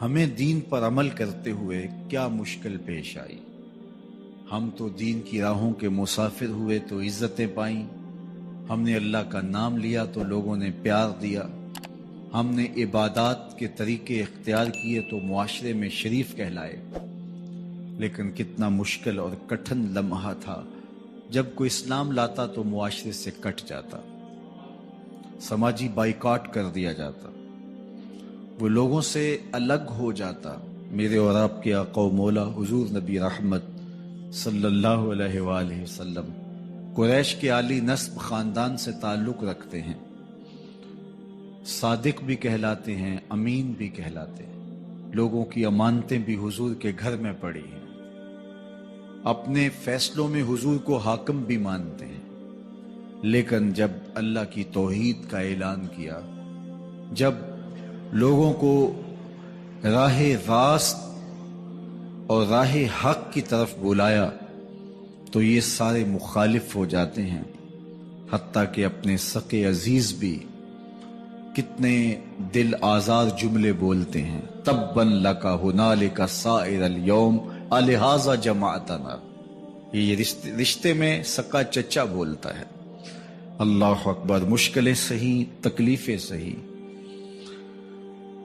ہمیں دین پر عمل کرتے ہوئے کیا مشکل پیش آئی۔ ہم تو دین کی راہوں کے مسافر ہوئے تو عزتیں پائیں، ہم نے اللہ کا نام لیا تو لوگوں نے پیار دیا، ہم نے عبادات کے طریقے اختیار کیے تو معاشرے میں شریف کہلائے۔ لیکن کتنا مشکل اور کٹھن لمحہ تھا جب کوئی اسلام لاتا تو معاشرے سے کٹ جاتا، سماجی بائیکاٹ کر دیا جاتا، وہ لوگوں سے الگ ہو جاتا۔ میرے اور آپ کے آقا و مولا حضور نبی رحمت صلی اللہ علیہ وآلہ وسلم قریش کے عالی نسب خاندان سے تعلق رکھتے ہیں، صادق بھی کہلاتے ہیں، امین بھی کہلاتے ہیں، لوگوں کی امانتیں بھی حضور کے گھر میں پڑی ہیں، اپنے فیصلوں میں حضور کو حاکم بھی مانتے ہیں۔ لیکن جب اللہ کی توحید کا اعلان کیا، جب لوگوں کو راہ راست اور راہ حق کی طرف بلایا تو یہ سارے مخالف ہو جاتے ہیں، حتیٰ کہ اپنے سقے عزیز بھی کتنے دل آزار جملے بولتے ہیں۔ تباً لک ہنالک سائر الیوم الہٰذا جمعتنا، یہ رشتے میں سکا چچا بولتا ہے۔ اللہ اکبر، مشکلیں سہی، تکلیفیں سہی،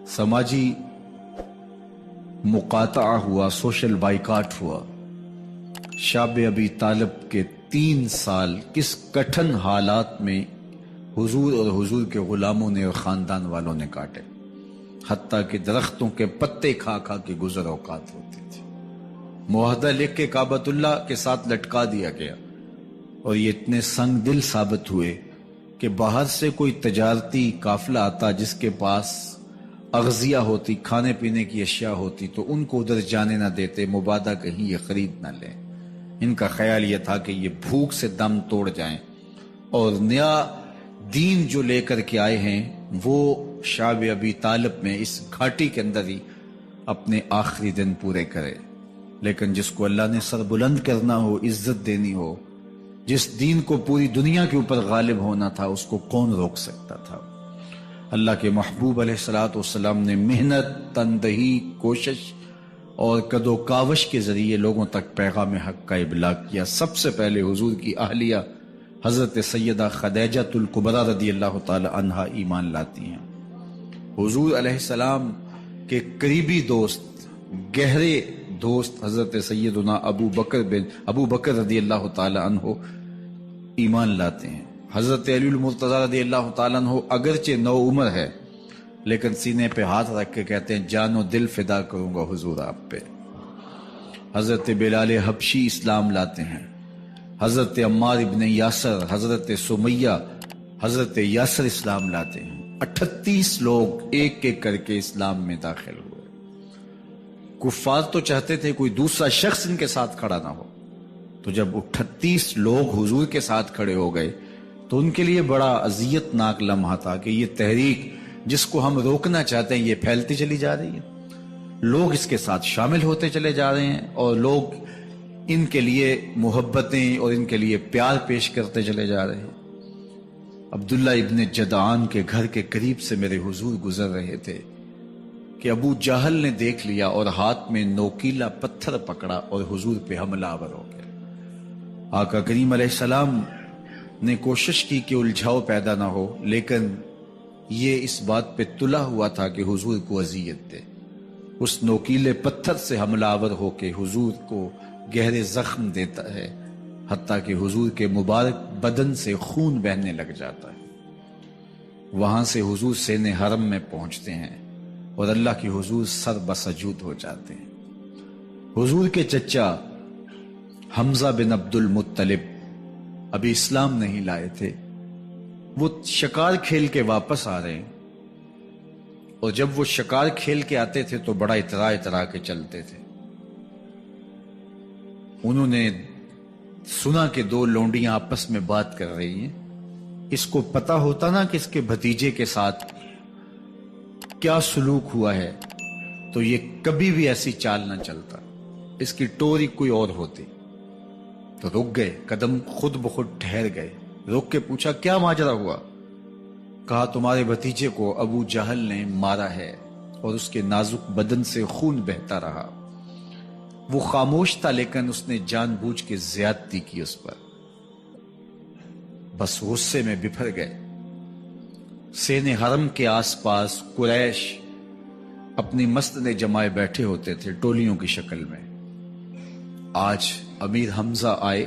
سماجی مقاطعہ ہوا، سوشل بائیکاٹ ہوا۔ شاب ابی طالب کے 3 سال کس کٹھن حالات میں حضور اور حضور کے غلاموں نے اور خاندان والوں نے کاٹے، حتیٰ کہ درختوں کے پتے کھا کھا کے گزر اوقات ہوتی تھی۔ معاہدہ لکھ کے کعبۃ اللہ کے ساتھ لٹکا دیا گیا، اور یہ اتنے سنگ دل ثابت ہوئے کہ باہر سے کوئی تجارتی قافلہ آتا جس کے پاس اغذیہ ہوتی، کھانے پینے کی اشیاء ہوتی، تو ان کو ادھر جانے نہ دیتے، مبادا کہیں یہ خرید نہ لیں۔ ان کا خیال یہ تھا کہ یہ بھوک سے دم توڑ جائیں، اور نیا دین جو لے کر کے آئے ہیں وہ شعب ابی طالب میں اس گھاٹی کے اندر ہی اپنے آخری دن پورے کرے۔ لیکن جس کو اللہ نے سر بلند کرنا ہو، عزت دینی ہو، جس دین کو پوری دنیا کے اوپر غالب ہونا تھا، اس کو کون روک سکتا تھا؟ اللہ کے محبوب علیہ الصلوۃ والسلام نے محنت، تندہی، کوشش اور کد و کاوش کے ذریعے لوگوں تک پیغام حق کا ابلاغ کیا۔ سب سے پہلے حضور کی اہلیہ حضرت سیدہ خدیجہ الکبریٰ رضی اللہ تعالی عنہا ایمان لاتی ہیں۔ حضور علیہ السلام کے قریبی دوست، گہرے دوست حضرت سیدنا ابو بکر رضی اللہ تعالی عنہ ایمان لاتے ہیں۔ حضرت علی المرتضیٰ رضی اللہ تعالیٰ عنہ اگرچہ نو عمر ہے، لیکن سینے پہ ہاتھ رکھ کے کہتے ہیں جان و دل فدا کروں گا حضور آپ پہ۔ حضرت بلال حبشی اسلام لاتے ہیں، حضرت عمار ابن یاسر، حضرت سمیہ، حضرت یاسر اسلام لاتے ہیں۔ 38 لوگ ایک ایک کر کے اسلام میں داخل ہوئے۔ کفار تو چاہتے تھے کوئی دوسرا شخص ان کے ساتھ کھڑا نہ ہو، تو جب 38 لوگ حضور کے ساتھ کھڑے ہو گئے تو ان کے لیے بڑا اذیت ناک لمحہ تھا کہ یہ تحریک جس کو ہم روکنا چاہتے ہیں یہ پھیلتی چلی جا رہی ہے، لوگ اس کے ساتھ شامل ہوتے چلے جا رہے ہیں، اور لوگ ان کے لیے محبتیں اور ان کے لیے پیار پیش کرتے چلے جا رہے ہیں۔ عبداللہ ابن جدعان کے گھر کے قریب سے میرے حضور گزر رہے تھے کہ ابو جہل نے دیکھ لیا اور ہاتھ میں نوکیلا پتھر پکڑا اور حضور پہ حملہ آور ہو گیا۔ آقا کریم علیہ السلام نے کوشش کی کہ الجھاؤ پیدا نہ ہو، لیکن یہ اس بات پہ تلا ہوا تھا کہ حضور کو اذیت دے۔ اس نوکیلے پتھر سے حملہ آور ہو کے حضور کو گہرے زخم دیتا ہے، حتیٰ کہ حضور کے مبارک بدن سے خون بہنے لگ جاتا ہے۔ وہاں سے حضور سین حرم میں پہنچتے ہیں اور اللہ کے حضور سر بسجود ہو جاتے ہیں۔ حضور کے چچا حمزہ بن عبد المطلب ابھی اسلام نہیں لائے تھے، وہ شکار کھیل کے واپس آ رہے ہیں، اور جب وہ شکار کھیل کے آتے تھے تو بڑا اترا کے چلتے تھے۔ انہوں نے سنا کہ 2 لونڈیاں آپس میں بات کر رہی ہیں۔ اس کو پتا ہوتا نا کہ اس کے بھتیجے کے ساتھ کیا سلوک ہوا ہے تو یہ کبھی بھی ایسی چال نہ چلتا، اس کی ٹوری کوئی اور ہوتی۔ تو رک گئے، قدم خود بخود ٹھہر گئے، رک کے پوچھا کیا ماجرا ہوا؟ کہا تمہارے بھتیجے کو ابو جہل نے مارا ہے، اور اس کے نازک بدن سے خون بہتا رہا۔ وہ خاموش تھا لیکن اس نے جان بوجھ کے زیادتی کی اس پر۔ بس غصے میں بپھر گئے۔ سین حرم کے آس پاس قریش اپنی مسندیں جمائے بیٹھے ہوتے تھے ٹولیوں کی شکل میں۔ آج امیر حمزہ آئے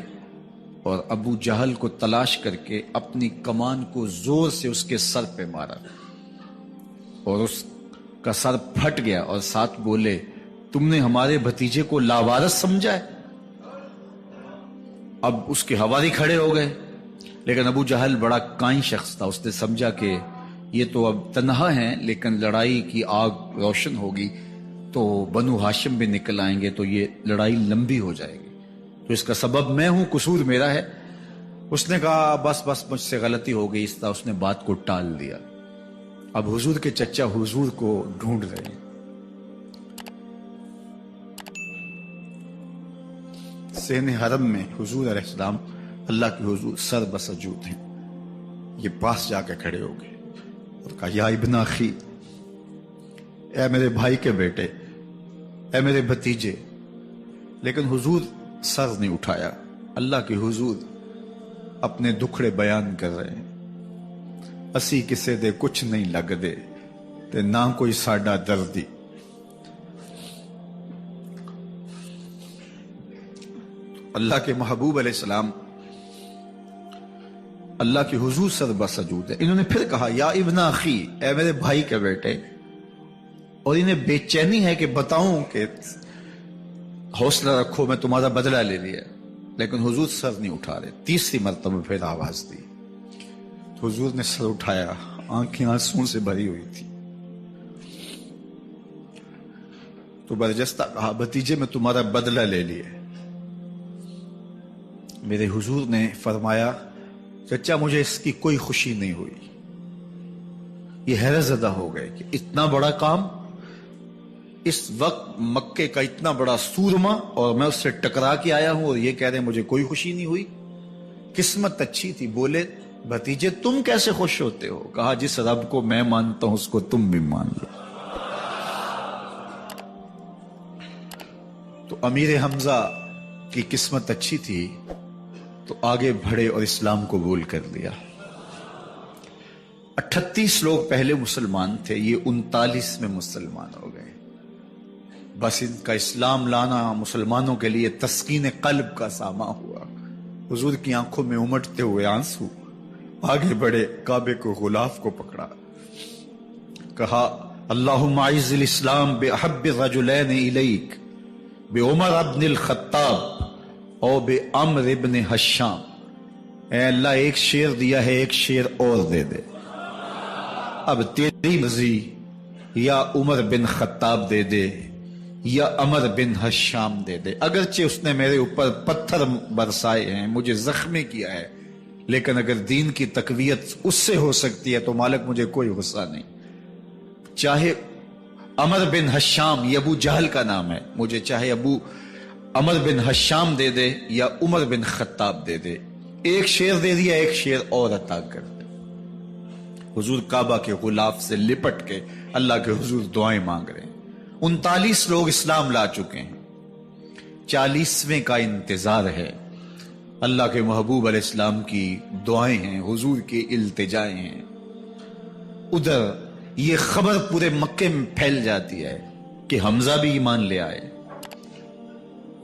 اور ابو جہل کو تلاش کر کے اپنی کمان کو زور سے اس کے سر پہ مارا اور اس کا سر پھٹ گیا، اور ساتھ بولے تم نے ہمارے بھتیجے کو لاوارث سمجھا ہے۔ اب اس کے حواری کھڑے ہو گئے، لیکن ابو جہل بڑا کائن شخص تھا، اس نے سمجھا کہ یہ تو اب تنہا ہیں، لیکن لڑائی کی آگ روشن ہوگی تو بنو ہاشم بھی نکل آئیں گے تو یہ لڑائی لمبی ہو جائے گی، تو اس کا سبب میں ہوں، قصور میرا ہے۔ اس نے کہا بس بس مجھ سے غلطی ہو گئی، اس طرح اس نے بات کو ٹال دیا۔ اب حضور کے چچا حضور کو ڈھونڈ رہے ہیں۔ سین حرم میں حضور علیہ السلام اللہ کے حضور سر بسجود ہیں۔ یہ پاس جا کے کھڑے ہو گئے اور کہا یا ابن اخی، اے میرے بھائی کے بیٹے، اے میرے بھتیجے۔ لیکن حضور سر نہیں اٹھایا۔ اللہ کے حضور اپنے دکھڑے بیان کر رہے ہیں۔ اسی کسے دے کچھ نہیں لگ دے تے نہ کوئی ساڈا دردی۔ اللہ کے محبوب علیہ السلام اللہ کے حضور سر بسجود ہے۔ انہوں نے پھر کہا یا ابن اخی، اے میرے بھائی کے بیٹے، اور انہیں بے چینی ہے کہ بتاؤں کہ حوصلہ رکھو میں تمہارا بدلہ لے لیا، لیکن حضور سر نہیں اٹھا رہے۔ تیسری مرتبہ پھر آواز دی، حضور نے سر اٹھایا، آنکھیں آنسوں سے بھری ہوئی تھی، تو برجستہ کہا بھتیجے میں تمہارا بدلہ لے لیا۔ میرے حضور نے فرمایا چچا مجھے اس کی کوئی خوشی نہیں ہوئی۔ یہ حیرت زدہ ہو گئے کہ اتنا بڑا کام، اس وقت مکے کا اتنا بڑا سورما، اور میں اس سے ٹکرا کے آیا ہوں اور یہ کہہ رہے ہیں مجھے کوئی خوشی نہیں ہوئی۔ قسمت اچھی تھی۔ بولے بھتیجے تم کیسے خوش ہوتے ہو؟ کہا جس رب کو میں مانتا ہوں اس کو تم بھی مان لو۔ تو امیر حمزہ کی قسمت اچھی تھی تو آگے بڑھے اور اسلام قبول کر لیا۔ 38 لوگ پہلے مسلمان تھے، یہ 39 میں مسلمان ہو گئے۔ بس ان کا اسلام لانا مسلمانوں کے لیے تسکین قلب کا ساما ہوا۔ حضور کی آنکھوں میں امٹتے ہوئے آنسو، آگے بڑھے، کعبے کو غلاف کو پکڑا، کہا اللہم اعز الاسلام باحب الرجلین الیک بعمر ابن الخطاب اور بعمر ابن حشام۔ اے اللہ ایک شیر دیا ہے، ایک شیر اور دے دے، اب تیری مرضی، یا عمر بن خطاب دے دے یا عمر بن حشام دے دے۔ اگرچہ اس نے میرے اوپر پتھر برسائے ہیں، مجھے زخمی کیا ہے، لیکن اگر دین کی تقویت اس سے ہو سکتی ہے تو مالک مجھے کوئی غصہ نہیں۔ چاہے عمر بن حشام، یہ ابو جہل کا نام ہے، مجھے چاہے ابو عمر بن حشام دے دے یا عمر بن خطاب دے دے، ایک شیر دے دیا، ایک شیر اور عطا کر دے۔ حضور کعبہ کے غلاف سے لپٹ کے اللہ کے حضور دعائیں مانگ رہے ہیں۔ 39 لوگ اسلام لا چکے ہیں، 40ویں کا انتظار ہے۔ اللہ کے محبوب علیہ السلام کی دعائیں ہیں، حضور کی التجائیں ہیں۔ ادھر یہ خبر پورے مکے میں پھیل جاتی ہے کہ حمزہ بھی ایمان لے آئے۔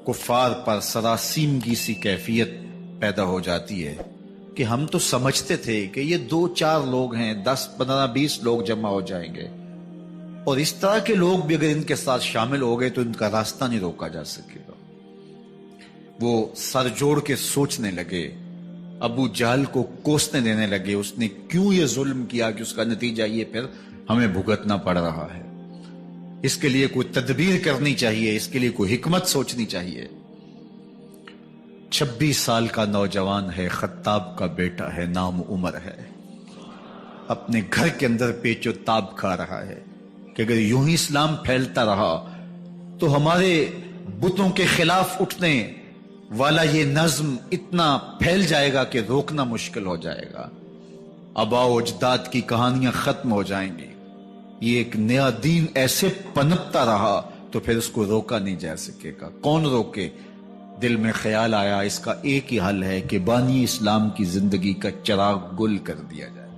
کفار پر سراسیمگی سی کیفیت پیدا ہو جاتی ہے کہ ہم تو سمجھتے تھے کہ یہ 2-4 لوگ ہیں، 10, 15, 20 لوگ جمع ہو جائیں گے، اور اس طرح کے لوگ بھی اگر ان کے ساتھ شامل ہو گئے تو ان کا راستہ نہیں روکا جا سکے گا۔ وہ سر جوڑ کے سوچنے لگے، ابو جہل کو کوسنے دینے لگے، اس نے کیوں یہ ظلم کیا کہ اس کا نتیجہ یہ پھر ہمیں بھگتنا پڑ رہا ہے، اس کے لیے کوئی تدبیر کرنی چاہیے، اس کے لیے کوئی حکمت سوچنی چاہیے۔ 26 سال کا نوجوان ہے، خطاب کا بیٹا ہے، نام عمر ہے، اپنے گھر کے اندر پیچ و تاب کھا رہا ہے کہ اگر یوں ہی اسلام پھیلتا رہا تو ہمارے بتوں کے خلاف اٹھنے والا یہ نظم اتنا پھیل جائے گا کہ روکنا مشکل ہو جائے گا، آباء و اجداد کی کہانیاں ختم ہو جائیں گی، یہ ایک نیا دین ایسے پنپتا رہا تو پھر اس کو روکا نہیں جا سکے گا. کون روکے؟ دل میں خیال آیا اس کا ایک ہی حل ہے کہ بانی اسلام کی زندگی کا چراغ گل کر دیا جائے.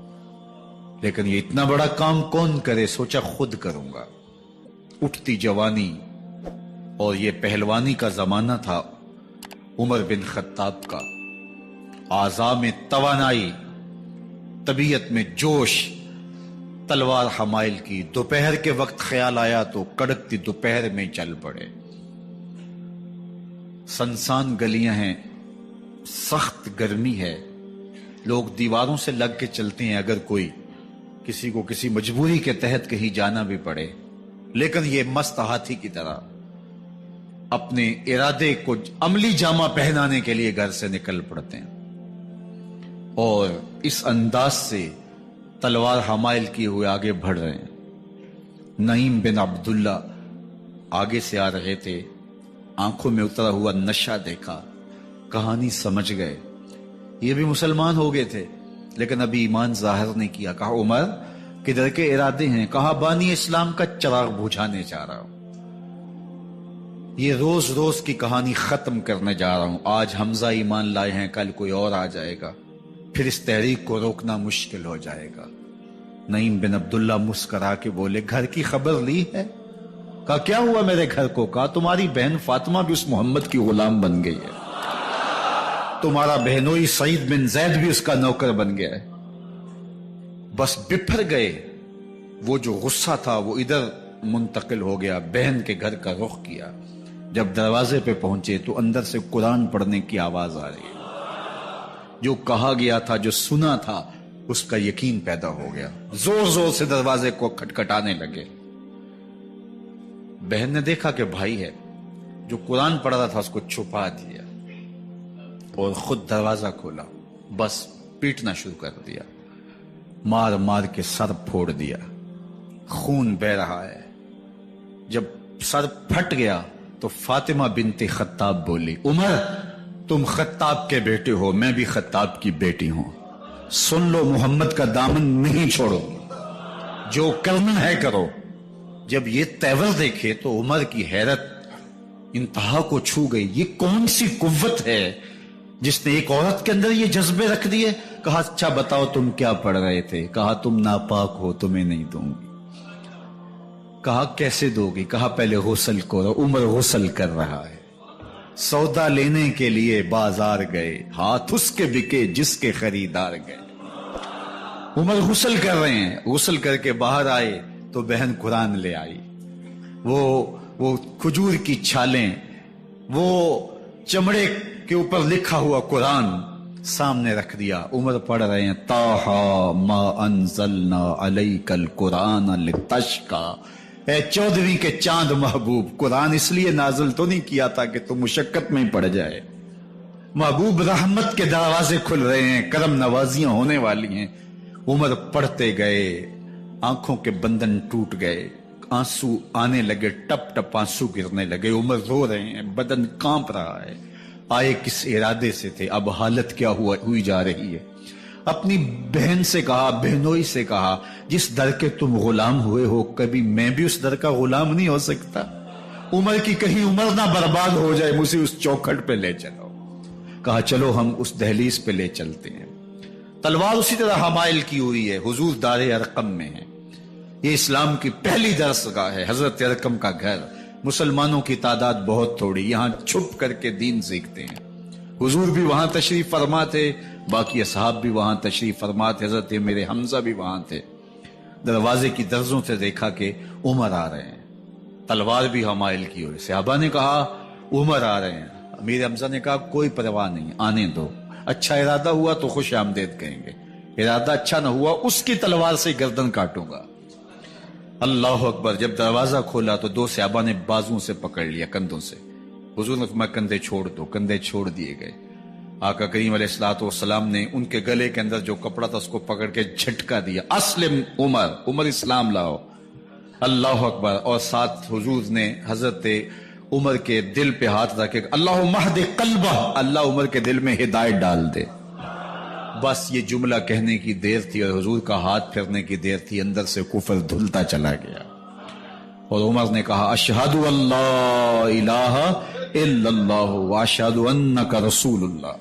لیکن یہ اتنا بڑا کام کون کرے؟ سوچا خود کروں گا. اٹھتی جوانی اور یہ پہلوانی کا زمانہ تھا عمر بن خطاب کا. اعضاء میں توانائی، طبیعت میں جوش، تلوار حمائل کی. دوپہر کے وقت خیال آیا تو کڑکتی دوپہر میں چل پڑے. سنسان گلیاں ہیں، سخت گرمی ہے، لوگ دیواروں سے لگ کے چلتے ہیں اگر کوئی کسی کو کسی مجبوری کے تحت کہیں جانا بھی پڑے. لیکن یہ مست ہاتھی کی طرح اپنے ارادے کو عملی جامہ پہنانے کے لیے گھر سے نکل پڑتے ہیں اور اس انداز سے تلوار حمائل کیے ہوئے آگے بڑھ رہے ہیں. نعیم بن عبداللہ آگے سے آ رہے تھے. آنکھوں میں اترا ہوا نشہ دیکھا، کہانی سمجھ گئے. یہ بھی مسلمان ہو گئے تھے لیکن ابھی ایمان ظاہر نہیں کیا. کہا عمر کدھر کے ارادے ہیں؟ کہا بانی اسلام کا چراغ بجھانے جا رہا ہوں. یہ روز روز کی کہانی ختم کرنے جا رہا ہوں. آج حمزہ ایمان لائے ہیں، کل کوئی اور آ جائے گا، پھر اس تحریک کو روکنا مشکل ہو جائے گا. نعیم بن عبداللہ مسکرا کے بولے گھر کی خبر لی ہے؟ کہا کیا ہوا میرے گھر کو؟ کہا تمہاری بہن فاطمہ بھی اس محمد کی غلام بن گئی ہے، تمہارا بہنوئی سعید بن زید بھی اس کا نوکر بن گیا ہے. بس بپھر گئے. وہ جو غصہ تھا وہ ادھر منتقل ہو گیا، بہن کے گھر کا رخ کیا. جب دروازے پہ پہنچے تو اندر سے قرآن پڑھنے کی آواز آ رہی ہے. جو کہا گیا تھا، جو سنا تھا، اس کا یقین پیدا ہو گیا. زور زور سے دروازے کو کھٹکھٹانے لگے. بہن نے دیکھا کہ بھائی ہے. جو قرآن پڑھ رہا تھا اس کو چھپا دیا اور خود دروازہ کھولا. بس پیٹنا شروع کر دیا، مار مار کے سر پھوڑ دیا. خون بہ رہا ہے. جب سر پھٹ گیا تو فاطمہ بنت خطاب بولی عمر تم خطاب کے بیٹے ہو، میں بھی خطاب کی بیٹی ہوں. سن لو محمد کا دامن نہیں چھوڑو، جو کرنا ہے کرو. جب یہ تیور دیکھے تو عمر کی حیرت انتہا کو چھو گئی. یہ کون سی قوت ہے جس نے ایک عورت کے اندر یہ جذبے رکھ دیے؟ کہا اچھا بتاؤ تم کیا پڑھ رہے تھے؟ کہا تم ناپاک ہو، تمہیں نہیں دوں گی. کہا کیسے دو گی؟ کہا پہلے غسل کرو. عمر غسل کر رہا ہے. سودا لینے کے لیے بازار گئے، ہاتھ اس کے بکے جس کے خریدار گئے. عمر غسل کر رہے ہیں. غسل کر کے باہر آئے تو بہن قرآن لے آئی. وہ کھجور کی چھالیں، وہ چمڑے کے اوپر لکھا ہوا قرآن سامنے رکھ دیا. عمر پڑھ رہے ہیں طٰہٰ ما انزلنا علیک القرآن لتشقیٰ. اے 14ویں کے چاند محبوب، قرآن اس لیے نازل تو نہیں کیا تھا کہ تم مشقت میں پڑ جائے. محبوب رحمت کے دروازے کھل رہے ہیں، کرم نوازیاں ہونے والی ہیں. عمر پڑھتے گئے، آنکھوں کے بندن ٹوٹ گئے، آنسو آنے لگے، ٹپ ٹپ آنسو گرنے لگے. عمر رو رہے ہیں، بدن کانپ رہا ہے. آئے کس ارادے سے تھے، اب حالت کیا ہوئی جا رہی ہے. اپنی بہن سے کہا، بہنوئی سے کہا جس در کے تم غلام ہوئے ہو کبھی میں بھی اس در کا غلام نہیں ہو سکتا؟ عمر کی کہیں عمر نہ برباد ہو جائے، مجھے اس چوکھٹ پہ لے چلو. کہا چلو ہم اس دہلیز پہ لے چلتے ہیں. تلوار اسی طرح حمائل کی ہوئی ہے، حضور دار ارقم میں ہے. یہ اسلام کی پہلی درسگاہ ہے، حضرت ارقم کا گھر. مسلمانوں کی تعداد بہت تھوڑی، یہاں چھپ کر کے دین سیکھتے ہیں. حضور بھی وہاں تشریف فرما تھے، باقی اصحاب بھی وہاں تشریف فرما تھے. حضرت میرے حمزہ بھی وہاں تھے. دروازے کی درزوں سے دیکھا کہ عمر آ رہے ہیں، تلوار بھی حمائل کی ہوئی. صحابہ نے کہا عمر آ رہے ہیں. میرے حمزہ نے کہا کوئی پرواہ نہیں، آنے دو. اچھا ارادہ ہوا تو خوش آمدید کہیں گے، ارادہ اچھا نہ ہوا اس کی تلوار سے گردن کاٹوں گا. اللہ اکبر. جب دروازہ کھولا تو دو صحابہ نے بازوں سے پکڑ لیا، کندھوں سے. حضور نے فرمایا کندھے چھوڑ دو. کندھے چھوڑ دیے گئے. آقا کریم علیہ الصلوۃ والسلام نے ان کے گلے کے اندر جو کپڑا تھا اس کو پکڑ کے جھٹکا دیا. اسلم عمر، عمر اسلام لاؤ. اللہ اکبر. اور ساتھ حضور نے حضرت عمر کے دل پہ ہاتھ رکھے، اللہم اہد قلبہ، اللہ عمر کے دل میں ہدایت ڈال دے. بس یہ جملہ کہنے کی دیر تھی اور حضور کا ہاتھ پھرنے کی دیر تھی، اندر سے کفر دھلتا چلا گیا۔ اور عمر نے کہا اشہد اللہ الہ الا اللہ واشہد انک رسول اللہ۔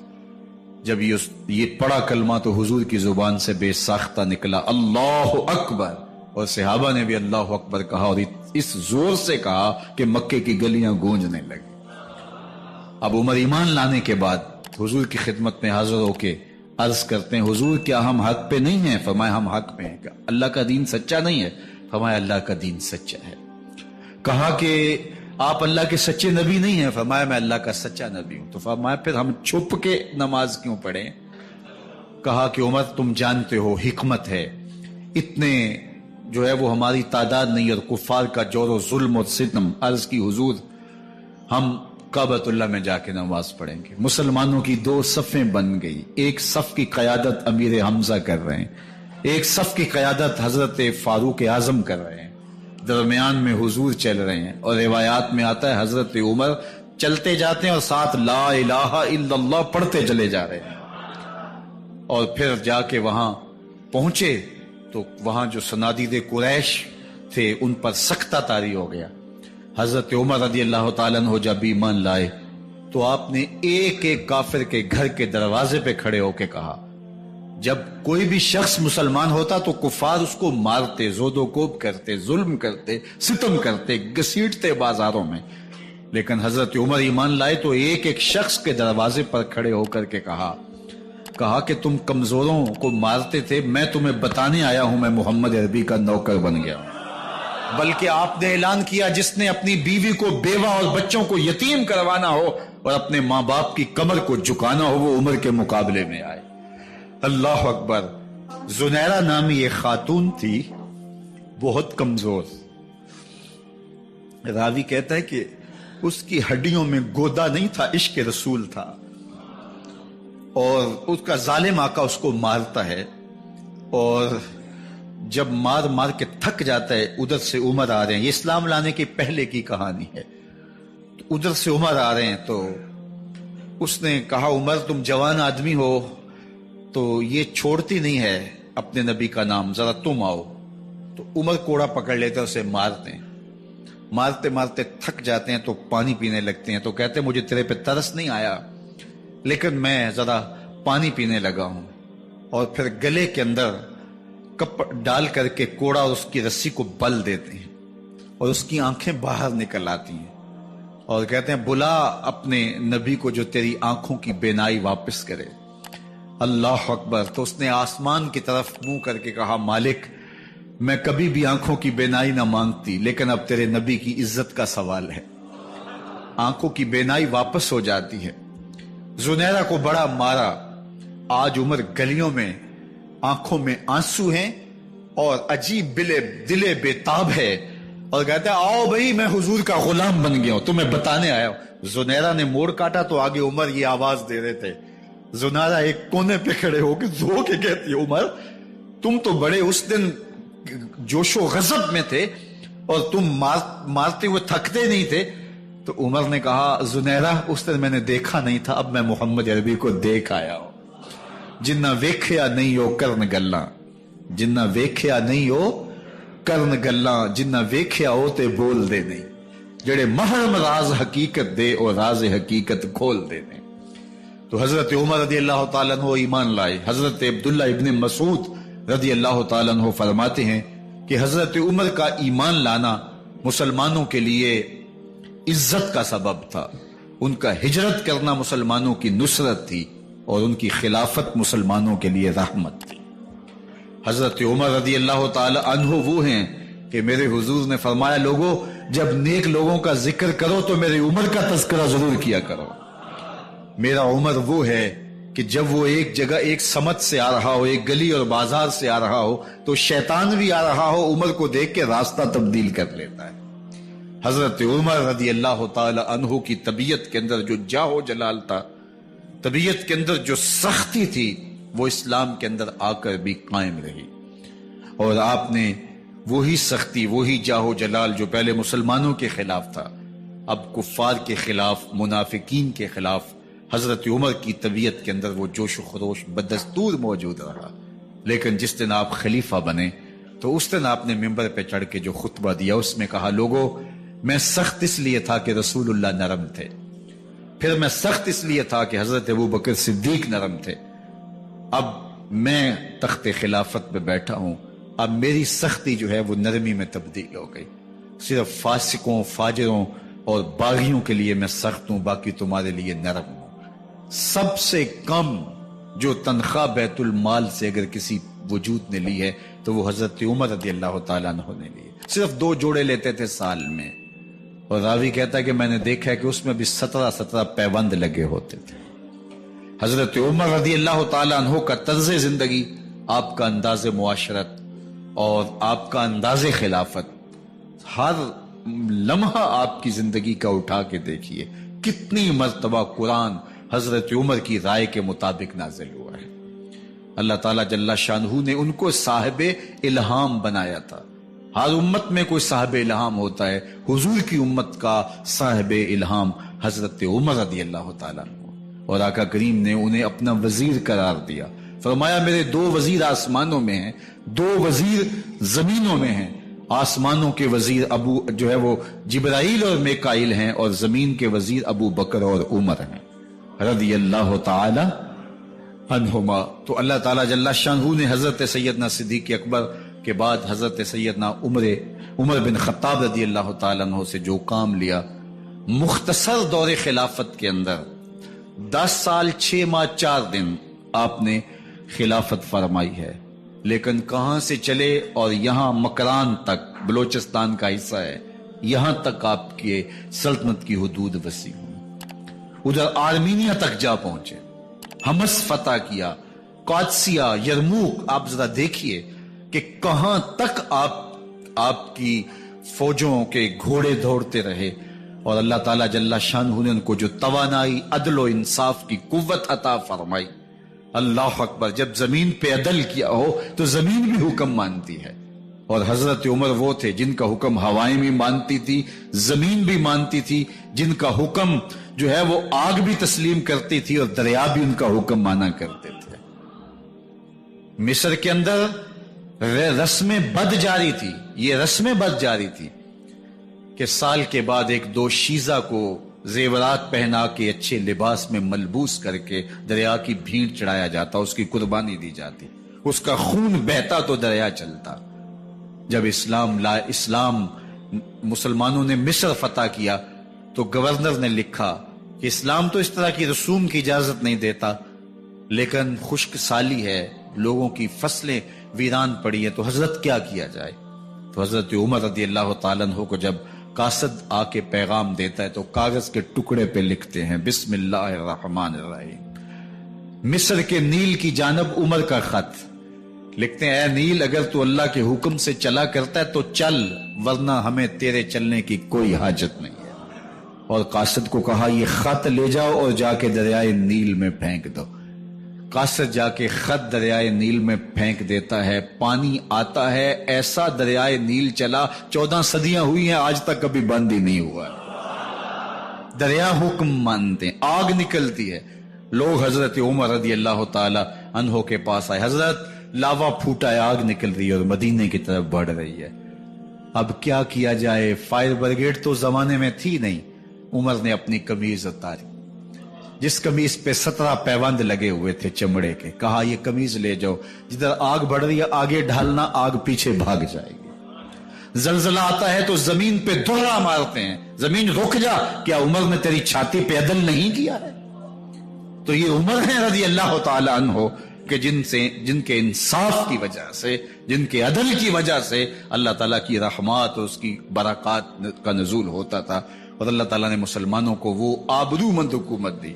جب یہ پڑا کلمہ تو حضور کی زبان سے بے ساختہ نکلا اللہ اکبر، اور صحابہ نے بھی اللہ اکبر کہا، اور اس زور سے کہا کہ مکے کی گلیاں گونجنے لگی۔ اب عمر ایمان لانے کے بعد حضور کی خدمت میں حاضر ہو کے عرض کرتے ہیں حضور کیا ہم حق پہ نہیں ہیں؟ فرمایا ہم حق پہ ہیں۔ اللہ کا دین سچا نہیں ہے؟ فرمایا اللہ کا دین سچا ہے۔ کہا کہ آپ اللہ کے سچے نبی نہیں ہیں؟ فرمایا میں اللہ کا سچا نبی ہوں۔ تو فرمایا پھر ہم چھپ کے نماز کیوں پڑھیں؟ کہا کہ عمر تم جانتے ہو حکمت ہے، اتنے جو ہے وہ ہماری تعداد نہیں، اور کفار کا جور و ظلم اور ستم۔ عرض کی حضور ہم کعبۃ اللہ میں جا کے نماز پڑھیں گے۔ مسلمانوں کی دو صفیں بن گئی، ایک صف کی قیادت امیر حمزہ کر رہے ہیں، ایک صف کی قیادت حضرت فاروق اعظم کر رہے ہیں، درمیان میں حضور چل رہے ہیں، اور روایات میں آتا ہے حضرت عمر چلتے جاتے ہیں اور ساتھ لا الہ الا اللہ پڑھتے چلے جا رہے ہیں۔ اور پھر جا کے وہاں پہنچے تو وہاں جو صنادید قریش تھے ان پر سختہ طاری ہو گیا۔ حضرت عمر رضی اللہ تعالیٰ عنہ جب ایمان لائے تو آپ نے ایک ایک کافر کے گھر کے دروازے پہ کھڑے ہو کے کہا، جب کوئی بھی شخص مسلمان ہوتا تو کفار اس کو مارتے، زود و کوب کرتے، ظلم کرتے، ستم کرتے، گھسیٹتے بازاروں میں، لیکن حضرت عمر ایمان لائے تو ایک ایک شخص کے دروازے پر کھڑے ہو کر کے کہا کہ تم کمزوروں کو مارتے تھے، میں تمہیں بتانے آیا ہوں میں محمد عربی کا نوکر بن گیا ہوں۔ بلکہ آپ نے اعلان کیا جس نے اپنی بیوی کو بیوہ اور بچوں کو یتیم کروانا ہو اور اپنے ماں باپ کی کمر کو جھکانا ہو وہ عمر کے مقابلے میں آئے۔ اللہ اکبر۔ زنیرہ نامی ایک خاتون تھی، بہت کمزور، راوی کہتا ہے کہ اس کی ہڈیوں میں گودا نہیں تھا، عشق رسول تھا، اور اس کا ظالم آقا اس کو مارتا ہے، اور جب مار مار کے تھک جاتا ہے ادھر سے عمر آ رہے ہیں، یہ اسلام لانے کے پہلے کی کہانی ہے، تو ادھر سے عمر آ رہے ہیں تو اس نے کہا عمر تم جوان آدمی ہو تو یہ چھوڑتی نہیں ہے اپنے نبی کا نام، ذرا تم آؤ۔ تو عمر کوڑا پکڑ لیتے اسے مارتے ہیں، مارتے مارتے تھک جاتے ہیں تو پانی پینے لگتے ہیں، تو کہتے ہیں مجھے تیرے پہ ترس نہیں آیا لیکن میں ذرا پانی پینے لگا ہوں، اور پھر گلے کے اندر کپ ڈال کر کے کوڑا اور اس کی رسی کو بل دیتے ہیں اور اس کی آنکھیں باہر نکل آتی ہیں، اور کہتے ہیں بلا اپنے نبی کو جو تیری آنکھوں کی بینائی واپس کرے۔ اللہ اکبر۔ تو اس نے آسمان کی طرف منہ کر کے کہا مالک میں کبھی بھی آنکھوں کی بینائی نہ مانگتی، لیکن اب تیرے نبی کی عزت کا سوال ہے۔ آنکھوں کی بینائی واپس ہو جاتی ہے۔ زنیرہ کو بڑا مارا۔ آج عمر گلیوں میں آنکھوں میں آنسو ہیں اور عجیب دلے بےتاب ہے، اور کہتا ہے آؤ بھئی میں حضور کا غلام بن گیا ہوں، تمہیں بتانے آیا ہوں۔ زنیرہ نے موڑ کاٹا تو آگے عمر یہ آواز دے رہے تھے۔ زنیرہ ایک کونے پہ کھڑے ہو کے زو کے کہتی ہے عمر تم تو بڑے اس دن جوش و غضب میں تھے اور تم مارتے ہوئے تھکتے نہیں تھے۔ تو عمر نے کہا زنیرہ اس دن میں نے دیکھا نہیں تھا، اب میں محمد عربی کو دیکھ آیا ہوں۔ جنہ ویکھیا نہیں ہو کرن گلاں، جنہ ویکھیا نہیں ہو کرن گلاں، جنہ ویکھیا ہو تے بول دے نہیں، جڑے محرم راز حقیقت دے اور راز حقیقت کھول دے نہیں۔ تو حضرت عمر رضی اللہ تعالیٰ عنہ ایمان لائے۔ حضرت عبداللہ ابن مسعود رضی اللہ تعالیٰ عنہ فرماتے ہیں کہ حضرت عمر کا ایمان لانا مسلمانوں کے لیے عزت کا سبب تھا، ان کا ہجرت کرنا مسلمانوں کی نصرت تھی، اور ان کی خلافت مسلمانوں کے لیے رحمت تھی۔ حضرت عمر رضی اللہ تعالی عنہ وہ ہیں کہ میرے حضور نے فرمایا لوگوں جب نیک لوگوں کا ذکر کرو تو میرے عمر کا تذکرہ ضرور کیا کرو۔ میرا عمر وہ ہے کہ جب وہ ایک جگہ ایک سمت سے آ رہا ہو، ایک گلی اور بازار سے آ رہا ہو تو شیطان بھی آ رہا ہو، عمر کو دیکھ کے راستہ تبدیل کر لیتا ہے۔ حضرت عمر رضی اللہ تعالی عنہ کی طبیعت کے اندر جو جاہ و جلال تھا، طبیعت کے اندر جو سختی تھی، وہ اسلام کے اندر آ کر بھی قائم رہی، اور آپ نے وہی سختی، وہی جاہ و جلال جو پہلے مسلمانوں کے خلاف تھا، اب کفار کے خلاف، منافقین کے خلاف حضرت عمر کی طبیعت کے اندر وہ جوش و خروش بدستور موجود رہا، لیکن جس دن آپ خلیفہ بنے تو اس دن آپ نے ممبر پہ چڑھ کے جو خطبہ دیا اس میں کہا، لوگوں میں سخت اس لیے تھا کہ رسول اللہ نرم تھے، پھر میں سخت اس لیے تھا کہ حضرت ابوبکر صدیق نرم تھے، اب میں تخت خلافت پہ بیٹھا ہوں، اب میری سختی جو ہے وہ نرمی میں تبدیل ہو گئی، صرف فاسقوں فاجروں اور باغیوں کے لیے میں سخت ہوں، باقی تمہارے لیے نرم ہوں۔ سب سے کم جو تنخواہ بیت المال سے اگر کسی وجود نے لی ہے تو وہ حضرت عمر رضی اللہ تعالیٰ عنہ نے لی، صرف 2 جوڑے لیتے تھے سال میں، اور راوی کہتا ہے کہ میں نے دیکھا ہے کہ اس میں بھی 17 پیوند لگے ہوتے تھے۔ حضرت عمر رضی اللہ تعالیٰ عنہ کا طرز زندگی، آپ کا انداز معاشرت اور آپ کا انداز خلافت، ہر لمحہ آپ کی زندگی کا اٹھا کے دیکھیے کتنی مرتبہ قرآن حضرت عمر کی رائے کے مطابق نازل ہوا ہے۔ اللہ تعالیٰ جل شانہ نے ان کو صاحب الہام بنایا تھا۔ ہر امت میں کوئی صاحب الہام ہوتا ہے، حضور کی امت کا صاحب الہام حضرت عمر رضی اللہ تعالیٰ عنہ، اور آقا کریم نے انہیں اپنا وزیر قرار دیا، فرمایا میرے 2 وزیر آسمانوں میں ہیں، 2 وزیر زمینوں میں ہیں، آسمانوں کے وزیر ابو جو ہے وہ جبرائیل اور میکائیل ہیں، اور زمین کے وزیر ابو بکر اور عمر ہیں رضی اللہ تعالی عنہما۔ تو اللہ تعالیٰ جل شانہ نے حضرت سیدنا صدیق اکبر کے بعد حضرت سیدنا عمر بن خطاب رضی اللہ تعالیٰ عنہ سے جو کام لیا، مختصر دور خلافت کے اندر 10 سال 6 ماہ 4 دن آپ نے خلافت فرمائی ہے، لیکن کہاں سے چلے اور یہاں مکران تک، بلوچستان کا حصہ ہے، یہاں تک آپ کی سلطنت کی حدود وسیع ہوئی، ادھر آرمینیا تک جا پہنچے، حمص فتح کیا، قادسیہ، یرموک، آپ ذرا دیکھیے کہ کہاں تک آپ کی فوجوں کے گھوڑے دوڑتے رہے، اور اللہ تعالیٰ جل شانہ نے ان کو جو توانائی، عدل و انصاف کی قوت عطا فرمائی۔ اللہ اکبر، جب زمین پہ عدل کیا ہو تو زمین بھی حکم مانتی ہے، اور حضرت عمر وہ تھے جن کا حکم ہوائیں بھی مانتی تھی، زمین بھی مانتی تھی، جن کا حکم جو ہے وہ آگ بھی تسلیم کرتی تھی اور دریا بھی ان کا حکم مانا کرتے تھے۔ مصر کے اندر رسم بد جاری تھی، یہ رسم بد جاری تھی کہ سال کے بعد 1-2 شیزہ کو زیورات پہنا کے اچھے لباس میں ملبوس کر کے دریا کی بھیڑ چڑھایا جاتا، اس کی قربانی دی جاتی، اس کا خون بہتا تو دریا چلتا۔ جب اسلام مسلمانوں نے مصر فتح کیا تو گورنر نے لکھا کہ اسلام تو اس طرح کی رسوم کی اجازت نہیں دیتا، لیکن خشک سالی ہے، لوگوں کی فصلیں ویران پڑی ہے، تو حضرت کیا کیا جائے؟ تو حضرت عمر رضی اللہ تعالیٰ عنہ کو جب قاصد آ کے پیغام دیتا ہے تو کاغذ کے ٹکڑے پہ لکھتے ہیں، بسم اللہ الرحمن الرحیم، مصر کے نیل کی جانب عمر کا خط، لکھتے ہیں اے نیل اگر تو اللہ کے حکم سے چلا کرتا ہے تو چل، ورنہ ہمیں تیرے چلنے کی کوئی حاجت نہیں ہے۔ اور قاصد کو کہا یہ خط لے جاؤ اور جا کے دریائے نیل میں پھینک دو۔ قاصد جا کے خط دریائے نیل میں پھینک دیتا ہے، پانی آتا ہے، ایسا دریائے نیل چلا 14 صدیاں ہوئی ہیں آج تک کبھی بند ہی نہیں ہوا۔ دریا حکم مانتے ہیں، آگ نکلتی ہے، لوگ حضرت عمر رضی اللہ تعالی عنہ کے پاس آئے، حضرت لاوا پھوٹا ہے، آگ نکل رہی ہے اور مدینے کی طرف بڑھ رہی ہے، اب کیا کیا جائے؟ فائر بریگیڈ تو زمانے میں تھی نہیں۔ عمر نے اپنی قمیض اتاری، جس قمیض پہ 17 پیوند لگے ہوئے تھے چمڑے کے، کہا یہ قمیض لے جاؤ، جدھر آگ بڑھ رہی ہے آگے ڈھالنا، آگ پیچھے بھاگ جائے گی۔ زلزلہ آتا ہے تو زمین پہ دہرا مارتے ہیں، زمین رک جا، کیا عمر نے تیری چھاتی پہ عدل نہیں کیا ہے؟ تو یہ عمر ہیں رضی اللہ تعالی عنہ کہ جن کے انصاف کی وجہ سے، جن کے عدل کی وجہ سے اللہ تعالیٰ کی رحمات اور اس کی برکات کا نزول ہوتا تھا، اور اللہ تعالیٰ نے مسلمانوں کو وہ آبرومند حکومت دی۔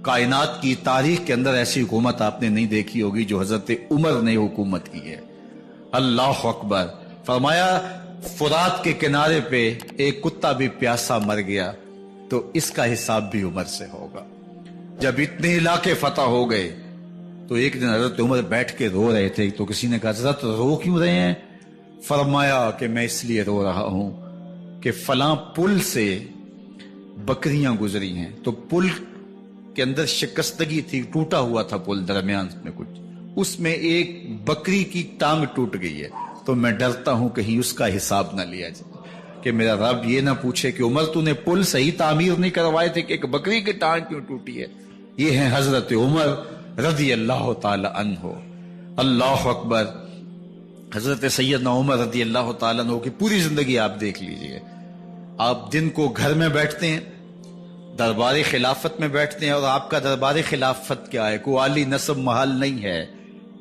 کائنات کی تاریخ کے اندر ایسی حکومت آپ نے نہیں دیکھی ہوگی جو حضرت عمر نے حکومت کی ہے۔ اللہ اکبر، فرمایا فرات کے کنارے پہ ایک کتا بھی پیاسا مر گیا تو اس کا حساب بھی عمر سے ہوگا۔ جب اتنے علاقے فتح ہو گئے تو ایک دن حضرت عمر بیٹھ کے رو رہے تھے، تو کسی نے کہا حضرت رو کیوں رہے ہیں؟ فرمایا کہ میں اس لیے رو رہا ہوں کہ فلاں پل سے بکریاں گزری ہیں، تو پل کے اندر شکستگی تھی، ٹوٹا ہوا تھا پل درمیان میں کچھ، اس میں ایک بکری کی ٹانگ ٹوٹ گئی ہے، تو میں ڈرتا ہوں کہیں اس کا حساب نہ لیا جائے کہ میرا رب یہ نہ پوچھے کہ عمر تو نے پل صحیح تعمیر نہیں کروائے تھے کہ ایک بکری کی ٹانگ کیوں ٹوٹی ہے۔ یہ ہے حضرت عمر رضی اللہ تعالی عنہ۔ اللہ اکبر۔ حضرت سیدنا عمر رضی اللہ تعالیٰ عنہ کی پوری زندگی آپ دیکھ لیجئے، آپ دن کو گھر میں بیٹھتے ہیں، دربار خلافت میں بیٹھتے ہیں، اور آپ کا دربار خلافت کیا ہے؟ کوئی عالی نصب محل نہیں ہے،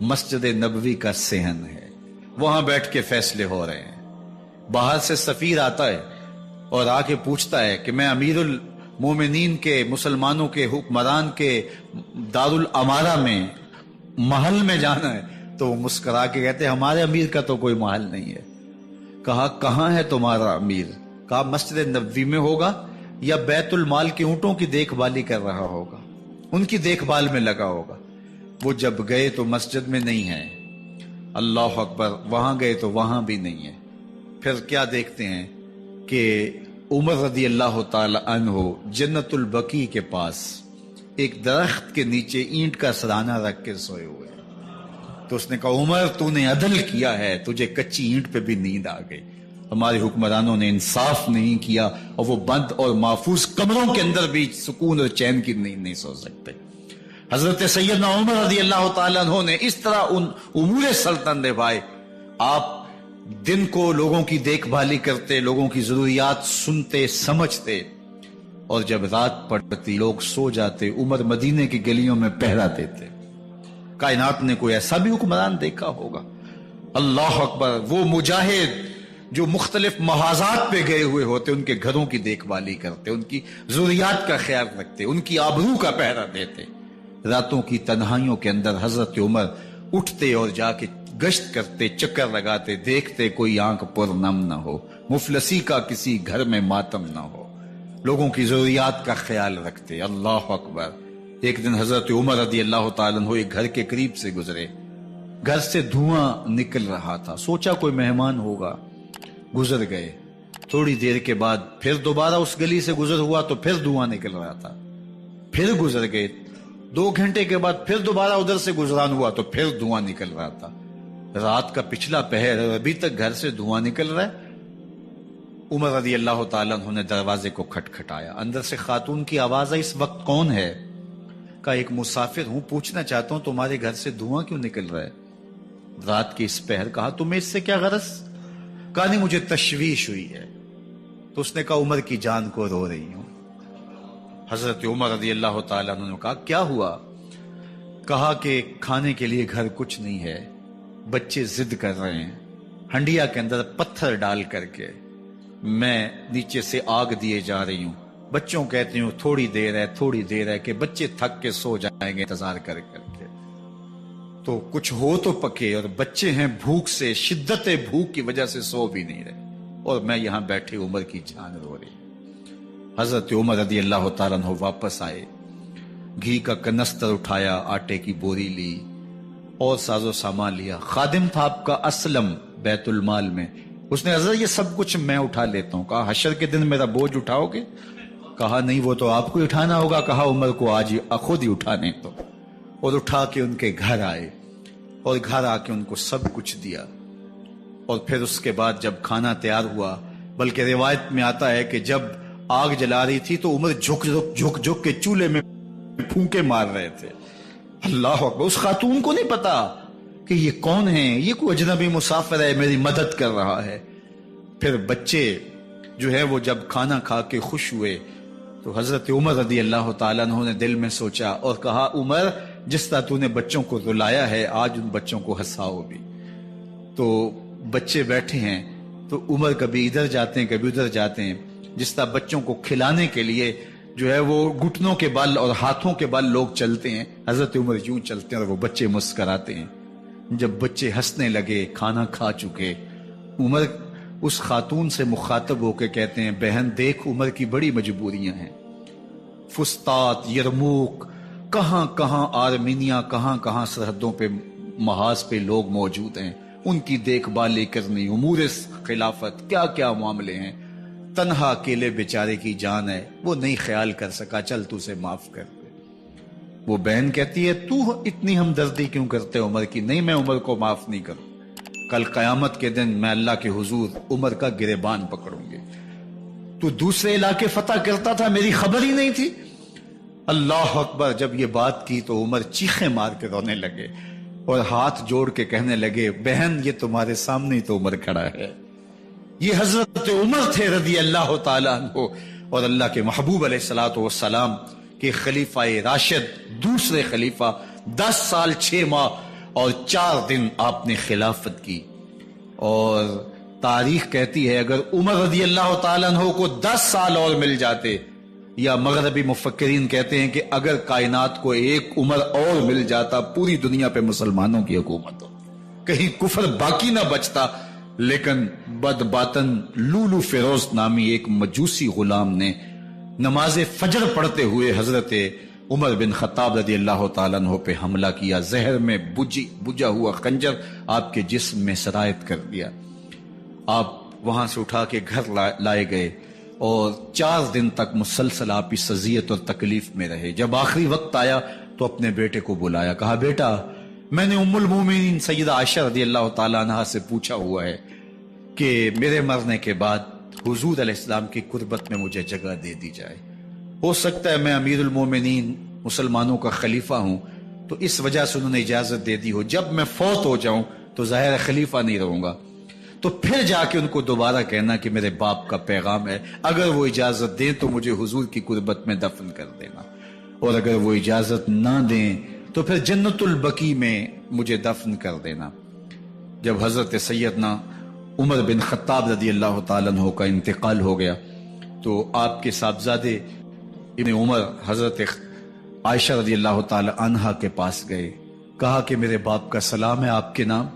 مسجد نبوی کا صحن ہے، وہاں بیٹھ کے فیصلے ہو رہے ہیں۔ باہر سے سفیر آتا ہے اور آ کے پوچھتا ہے کہ میں امیر المومنین کے، مسلمانوں کے حکمران کے دارالامارہ میں محل میں جانا ہے، تو وہ مسکرا کے کہتے ہیں ہمارے امیر کا تو کوئی محل نہیں ہے۔ کہا کہاں ہے تمہارا امیر؟ کہا مسجد نبوی میں ہوگا یا بیت المال کے اونٹوں کی دیکھ بھالی کر رہا ہوگا، ان کی دیکھ بھال میں لگا ہوگا۔ وہ جب گئے تو مسجد میں نہیں ہے، اللہ اکبر، وہاں گئے تو وہاں بھی نہیں ہے۔ پھر کیا دیکھتے ہیں کہ عمر رضی اللہ تعالی عنہ جنت البقیع کے پاس ایک درخت کے نیچے اینٹ کا سرانہ رکھ کے سوئے ہوئے، تو اس نے کہا عمر تو نے عدل کیا ہے، تجھے کچی اینٹ پہ بھی نیند آ گئی، ہمارے حکمرانوں نے انصاف نہیں کیا، اور وہ بند اور محفوظ کمروں کے اندر بھی سکون اور چین کی نیند نہیں سو سکتے۔ حضرت سیدنا عمر رضی اللہ تعالیٰ عنہ نے اس طرح ان امور سلطنت نبھائے۔ آپ دن کو لوگوں کی دیکھ بھالی کرتے، لوگوں کی ضروریات سنتے سمجھتے، اور جب رات پڑتی لوگ سو جاتے، عمر مدینے کی گلیوں میں پہرا دیتے۔ کائنات نے کوئی ایسا بھی حکمران دیکھا ہوگا؟ اللہ اکبر۔ وہ مجاہد جو مختلف محاذات پہ گئے ہوئے ہوتے، ان کے گھروں کی دیکھ بھالی کرتے، ان کی ضروریات کا خیال رکھتے، ان کی آبرو کا پہرا دیتے۔ راتوں کی تنہائیوں کے اندر حضرت عمر اٹھتے اور جا کے گشت کرتے، چکر لگاتے، دیکھتے کوئی آنکھ پر نم نہ ہو، مفلسی کا کسی گھر میں ماتم نہ ہو، لوگوں کی ضروریات کا خیال رکھتے۔ اللہ اکبر۔ ایک دن حضرت عمر رضی اللہ تعالیٰ عنہ ایک گھر کے قریب سے گزرے، گھر سے دھواں نکل رہا تھا، سوچا کوئی مہمان ہوگا، گزر گئے۔ تھوڑی دیر کے بعد پھر دوبارہ اس گلی سے گزر ہوا تو پھر دھواں نکل رہا تھا، پھر گزر گئے۔ 2 گھنٹے کے بعد پھر دوبارہ ادھر سے گزران ہوا تو پھر دھواں نکل رہا تھا۔ رات کا پچھلا پہر ہے، ابھی تک گھر سے دھواں نکل رہا ہے۔ عمر رضی اللہ تعالیٰ عنہ نے دروازے کو کھٹکھٹایا، اندر سے خاتون کی آواز ہے، اس وقت کون ہے؟ کہا ایک مسافر ہوں، پوچھنا چاہتا ہوں تمہارے گھر سے دھواں کیوں نکل رہا ہے رات کے اس پہر؟ کہا تمہیں اس سے کیا غرض؟ کہا نہیں مجھے تشویش ہوئی ہے۔ تو اس نے کہا عمر کی جان کو رو رہی ہوں۔ حضرت عمر رضی اللہ تعالیٰ عنہ نے کہا کیا ہوا؟ کہا کہ کھانے کے لیے گھر کچھ نہیں ہے، بچے ضد کر رہے ہیں، ہنڈیا کے اندر پتھر ڈال کر کے میں نیچے سے آگ دیے جا رہی ہوں، بچوں کہتے ہیں تھوڑی دیر ہے تھوڑی دیر ہے، کہ بچے تھک کے سو جائیں گے انتظار کر کر کے، تو کچھ ہو تو پکے، اور بچے ہیں بھوک سے، شدت بھوک کی وجہ سے سو بھی نہیں رہے، اور میں یہاں بیٹھے عمر کی جان رو رہی۔ حضرت عمر رضی اللہ تعالیٰ عنہ واپس آئے، گھی کا کنستر اٹھایا، آٹے کی بوری لی اور ساز و سامان لیا۔ خادم تھا آپ کا اسلم بیت المال میں، اس نے حضرت یہ سب کچھ میں اٹھا لیتا ہوں۔ کہا حشر کے دن میرا بوجھ اٹھاؤ گے؟ کہا نہیں وہ تو آپ کو اٹھانا ہوگا۔ کہا عمر کو آج خود ہی اٹھانے تو، اور اٹھا کے ان کے گھر آئے، اور گھر آ کے ان کو سب کچھ دیا، اور پھر اس کے بعد جب کھانا تیار ہوا، بلکہ روایت میں آتا ہے کہ جب آگ جلا رہی تھی تو عمر جھک کے چولہے میں پھونکے مار رہے تھے۔ اللہ اکبر۔ اس خاتون کو نہیں پتا کہ یہ کون ہے، یہ کوئی اجنبی مسافر ہے، میری مدد کر رہا ہے۔ پھر بچے جو ہے وہ جب کھانا کھا کے خوش ہوئے تو حضرت عمر رضی اللہ تعالیٰ عنہ نے دل میں سوچا اور کہا عمر جس طرح تو نے بچوں کو رلایا ہے آج ان بچوں کو ہنساؤ بھی۔ تو بچے بیٹھے ہیں تو عمر کبھی ادھر جاتے ہیں کبھی ادھر جاتے ہیں، جس طرح بچوں کو کھلانے کے لیے جو ہے وہ گھٹنوں کے بل اور ہاتھوں کے بل لوگ چلتے ہیں، حضرت عمر یوں چلتے ہیں اور وہ بچے مسکراتے ہیں۔ جب بچے ہنسنے لگے، کھانا کھا چکے، عمر اس خاتون سے مخاطب ہو کے کہتے ہیں بہن دیکھ عمر کی بڑی مجبوریاں ہیں، فسطاط، یرموک، کہاں کہاں آرمینیا، کہاں کہاں سرحدوں پہ محاذ پہ لوگ موجود ہیں، ان کی دیکھ بھال کرنی، امور خلافت، کیا کیا معاملے ہیں، تنہا اکیلے بیچارے کی جان ہے، وہ نہیں خیال کر سکا، چل تو اسے معاف کر دے۔ وہ بہن کہتی ہے تو اتنی ہمدردی کیوں کرتے عمر کی؟ نہیں، میں عمر کو معاف نہیں کروں، کل قیامت کے دن میں اللہ کے حضور عمر کا گریبان پکڑوں گی۔ تو دوسرے علاقے فتح کرتا تھا، میری خبر ہی نہیں تھی۔ اللہ اکبر! جب یہ بات کی تو عمر چیخیں مار کے رونے لگے اور ہاتھ جوڑ کے کہنے لگے بہن یہ تمہارے سامنے ہی تو عمر کھڑا ہے، یہ حضرت عمر تھے رضی اللہ تعالیٰ عنہ، اور اللہ کے محبوب علیہ الصلوۃ والسلام کہ خلیفہ راشد، دوسرے خلیفہ، 10 سال 6 ماہ اور 4 دن آپ نے خلافت کی۔ اور تاریخ کہتی ہے اگر عمر رضی اللہ تعالیٰ عنہ کو 10 سال اور مل جاتے، یا مغربی مفکرین کہتے ہیں کہ اگر کائنات کو ایک عمر اور مل جاتا، پوری دنیا پہ مسلمانوں کی حکومت ہو، کہیں کفر باقی نہ بچتا۔ لیکن بد باطن لولو فیروز نامی ایک مجوسی غلام نے نماز فجر پڑھتے ہوئے حضرت عمر بن خطاب رضی اللہ تعالیٰ عنہ پہ حملہ کیا، زہر میں بجھا ہوا خنجر آپ کے جسم میں سرایت کر دیا۔ آپ وہاں سے اٹھا کے گھر لائے گئے اور 4 دن تک مسلسل آپ اس اذیت اور تکلیف میں رہے۔ جب آخری وقت آیا تو اپنے بیٹے کو بلایا، کہا بیٹا میں نے ام المومنین سیدہ عائشہ رضی اللہ تعالیٰ عنہ سے پوچھا ہوا ہے کہ میرے مرنے کے بعد حضور علیہ السلام کی قربت میں مجھے جگہ دے دی جائے۔ ہو سکتا ہے میں امیر المومنین مسلمانوں کا خلیفہ ہوں تو اس وجہ سے انہوں نے اجازت دے دی ہو، جب میں فوت ہو جاؤں تو ظاہر خلیفہ نہیں رہوں گا، تو پھر جا کے ان کو دوبارہ کہنا کہ میرے باپ کا پیغام ہے، اگر وہ اجازت دیں تو مجھے حضور کی قربت میں دفن کر دینا، اور اگر وہ اجازت نہ دیں تو پھر جنت البقیع میں مجھے دفن کر دینا۔ جب حضرت سیدنا عمر بن خطاب رضی اللہ تعالیٰ عنہ کا انتقال ہو گیا تو آپ کے صاحبزادے ابن عمر حضرت عائشہ رضی اللہ تعالیٰ عنہا کے پاس گئے، کہا کہ میرے باپ کا سلام ہے آپ کے نام،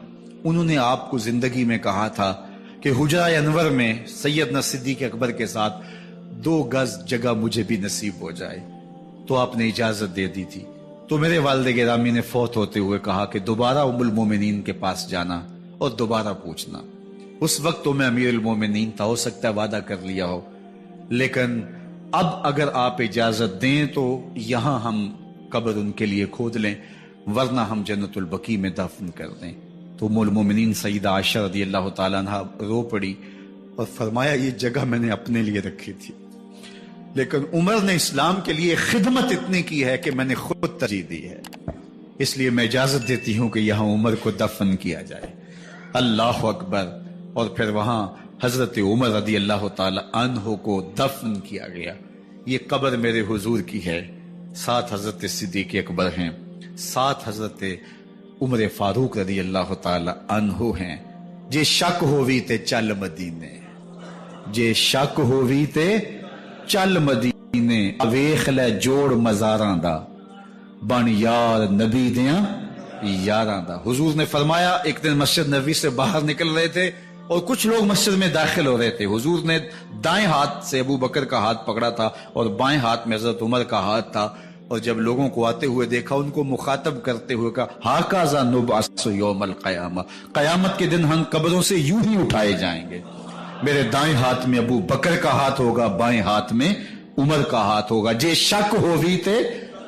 انہوں نے آپ کو زندگی میں کہا تھا کہ حجرہ انور میں سیدنا صدیق اکبر کے ساتھ 2 گز جگہ مجھے بھی نصیب ہو جائے، تو آپ نے اجازت دے دی تھی۔ تو میرے والد گرامی نے فوت ہوتے ہوئے کہا کہ دوبارہ ام المومنین کے پاس جانا اور دوبارہ پوچھنا۔ اس وقت تو میں امیر المومنین تھا، ہو سکتا ہے وعدہ کر لیا ہو، لیکن اب اگر آپ اجازت دیں تو یہاں ہم قبر ان کے لیے کھود لیں، ورنہ ہم جنت البقیع میں دفن کر دیں۔ تو ام المومنین سیدہ عائشہ رضی اللہ تعالیٰ عنہ رو پڑی اور فرمایا یہ جگہ میں نے اپنے لیے رکھی تھی، لیکن عمر نے اسلام کے لیے خدمت اتنی کی ہے کہ میں نے خود ترجیح دی ہے، اس لیے میں اجازت دیتی ہوں کہ یہاں عمر کو دفن کیا جائے۔ اللہ اکبر! اور پھر وہاں حضرت عمر رضی اللہ تعالی عنہ کو دفن کیا گیا۔ یہ قبر میرے حضور کی ہے، 7 حضرت صدیق اکبر ہیں، 7 حضرت عمر فاروق رضی اللہ تعالی عنہ ہیں۔ جے شک ہووی تے چل مدینے، جے شک ہووی تے چل مدینے، ویخ لے جوڑ مزاراں دا، بن یار نبی دیاں یاراں دا۔ حضور نے فرمایا ایک دن مسجد نبوی سے باہر نکل رہے تھے اور کچھ لوگ مسجد میں داخل ہو رہے تھے، حضور نے دائیں ہاتھ سے ابو بکر کا ہاتھ پکڑا تھا اور بائیں ہاتھ میں حضرت عمر کا ہاتھ تھا، اور جب لوگوں کو آتے ہوئے دیکھا ان کو مخاطب کرتے ہوئے کہا ہاکذا نبعث یوم القیامہ، قیامت کے دن ہم قبروں سے یوں ہی اٹھائے جائیں گے، میرے دائیں ہاتھ میں ابو بکر کا ہاتھ ہوگا، بائیں ہاتھ میں عمر کا ہاتھ ہوگا۔ جے شک ہووی تے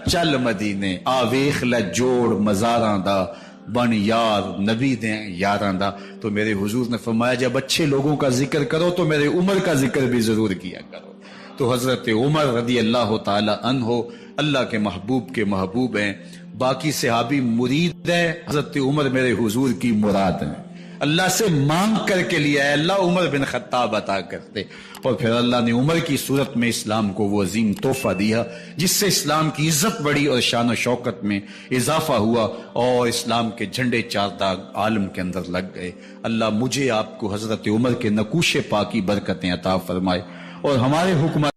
چل مدینے، آویخ لے جوڑ مزاراں دا، بن یار نبی دیں یاراں دا۔ تو میرے حضور نے فرمایا جب اچھے لوگوں کا ذکر کرو تو میرے عمر کا ذکر بھی ضرور کیا کرو۔ تو حضرت عمر رضی اللہ تعالی عنہ اللہ کے محبوب کے محبوب ہیں، باقی صحابی مرید ہیں، حضرت عمر میرے حضور کی مراد ہیں، اللہ سے مانگ کر کے لیا ہے، اللہ عمر بن خطاب عطا کرتے، اور پھر اللہ نے عمر کی صورت میں اسلام کو وہ عظیم تحفہ دیا جس سے اسلام کی عزت بڑھی اور شان و شوکت میں اضافہ ہوا، اور اسلام کے جھنڈے 4 داغ عالم کے اندر لگ گئے۔ اللہ مجھے آپ کو حضرت عمر کے نقوش پاک کی برکتیں عطا فرمائے، اور ہمارے حکمران